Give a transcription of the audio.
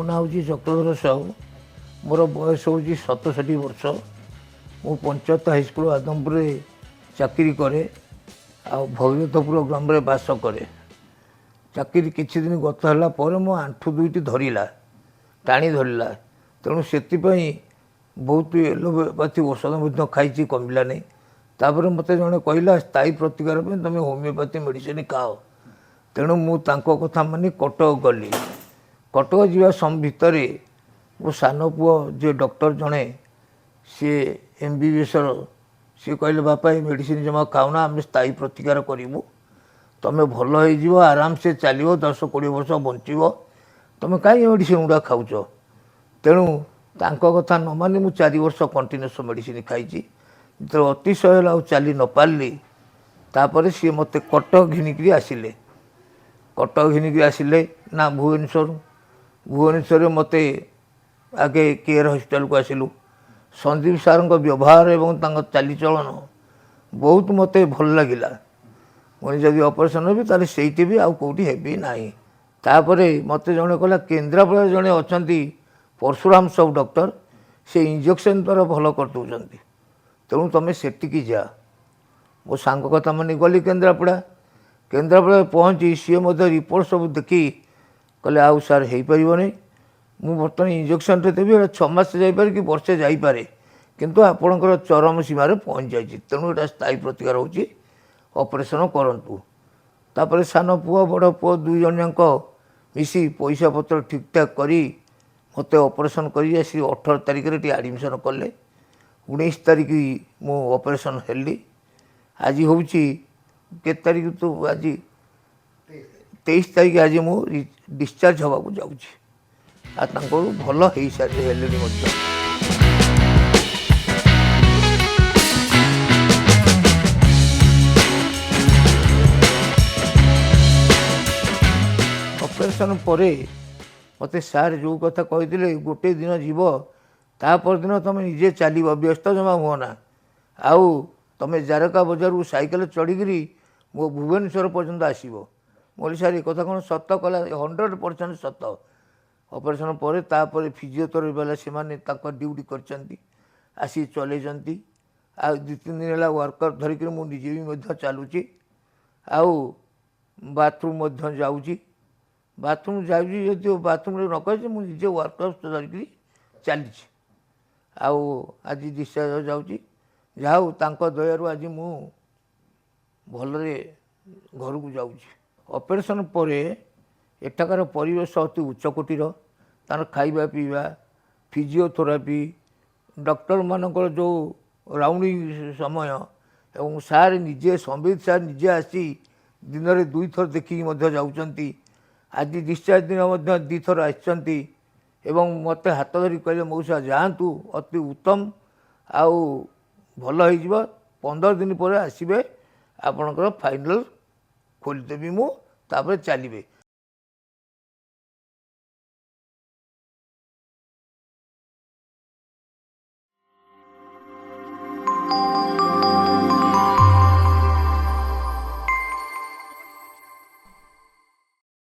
नाँ हूँ चक्रधर साहू मोर बयस हूँ 67 वर्ष मु पंचायत हाईस्कल आदमपुर चाकरी करे आ भगीरथपुर ग्राम में बास करे चाकरी किछि दिन गत है मो आंठू दुईटी धरला टाणी धरला तेणु से बहुत एलोपैथी औषध खाई कमिला नहीं तापर मत जड़े कहला स्थायी प्रतिकार तुम होमियोपैथी मेडिसिन खाओ तेणु मु कथा मानी कटक गली कटक जावा भितर मो सान पुओ जे डॉक्टर जड़े सी MBBS सी कहले बापा ये मेडिसिन जमा खाऊना आम स्थायी प्रतिकार करूँ तुम भल हो आराम से चलो 10-20 वर्ष बंचब तुम कहीं मेडिसिन गुड़ा खाऊच तेणु तांको कथा न मानी मु 4 वर्ष कंटिन्यूस मेडिसिन खाई जो अतिशय है चली न पारि तापर सी मत कटक घिनिकी आसिले कटक घिनिकी आसिले ना भुवनेश्वर मत आगे केयर हॉस्पिटल को आसिलु संदीप सार व्यवहार एवं चालीचलन बहुत मत भल लगिला मुझे जब ऑपरेशन भी ताले सेठी भी आउ कौटी हेबी नाही तापरे मत जने कहला केन्द्रापड़ा जड़े अच्छा परशुराम सब डॉक्टर से इंजेक्शन द्वारा भल कर दौरान तेणु तुम सेटिकी जा मो सांग कथा मानी गली केन्द्रापड़ा पहुँची सी रिपोर्ट सब देखी कहले आउ सार हो पार नहीं मुझे बर्तमान इंजेक्शन देवी 6 मास जापर कि वर्षे जापे किंतु आपणकर चरम सीमार पहुँच जाए तेणु यहाँ स्थायी प्रतिकार होची ऑपरेशन करंतु तापर सान पुओ बड़ पुओ 2 जन जाक मिसी पैसा पत्र ठीक ठाक करी मत ऑपरेशन करी 18 तारिख रे एडमिशन कले 19 तारिख मु ऑपरेशन हेली आज हूँ के तारिख तो आज 23 तारिख आज मु डिस्चार्ज हवा जाऊँगी आ भल हो सारे हेले ऑपरेशन पर मत सार जो कथा कही गोटे दिन जीव तापर दिन तुम निजे चलो व्यस्त जमा हुआ ना आउ तुम जारका बजार साइकेल चढ़ी मो भुवनेश्वर पर्यंत आसो मोली सार एक कथा कौन सत कला 100% सत ऑपरेशन पर तापर फिजियोथेरापी वाला से ड्यूटी कर आसी चले आ 2-3 दिन है वर्कर धरिक मुझे भी चलुची आउ बाथरूम जाऊँगी बाथरूम जाऊँ बाथरूम न कहे मुझे वर्कर धरिक चली आउ आज डिस्चार्ज जाऊँगी जाऊ तांको दयारु आज मु भलरे घर को जाऊँगी ऑपरेशन पर एठाकार परिवेश अति उच्चकोटीर तार खाइबा पीवा फिजियोथेरापी डॉक्टर मानकर जो राउंडिंग समय एवं सार निजे संबित सार निजे आसी दिन में 2 थर देखिकी जाऊँगी आज डिस्चार्ज दिन 2 थर आसछंती एवं मत हाथ धरी कहले मौसा जातु अति उत्तम आउ भल हो 15 दिन पर आसबे आपणकर फाइनल खोलीदेवी मु तापर चलिए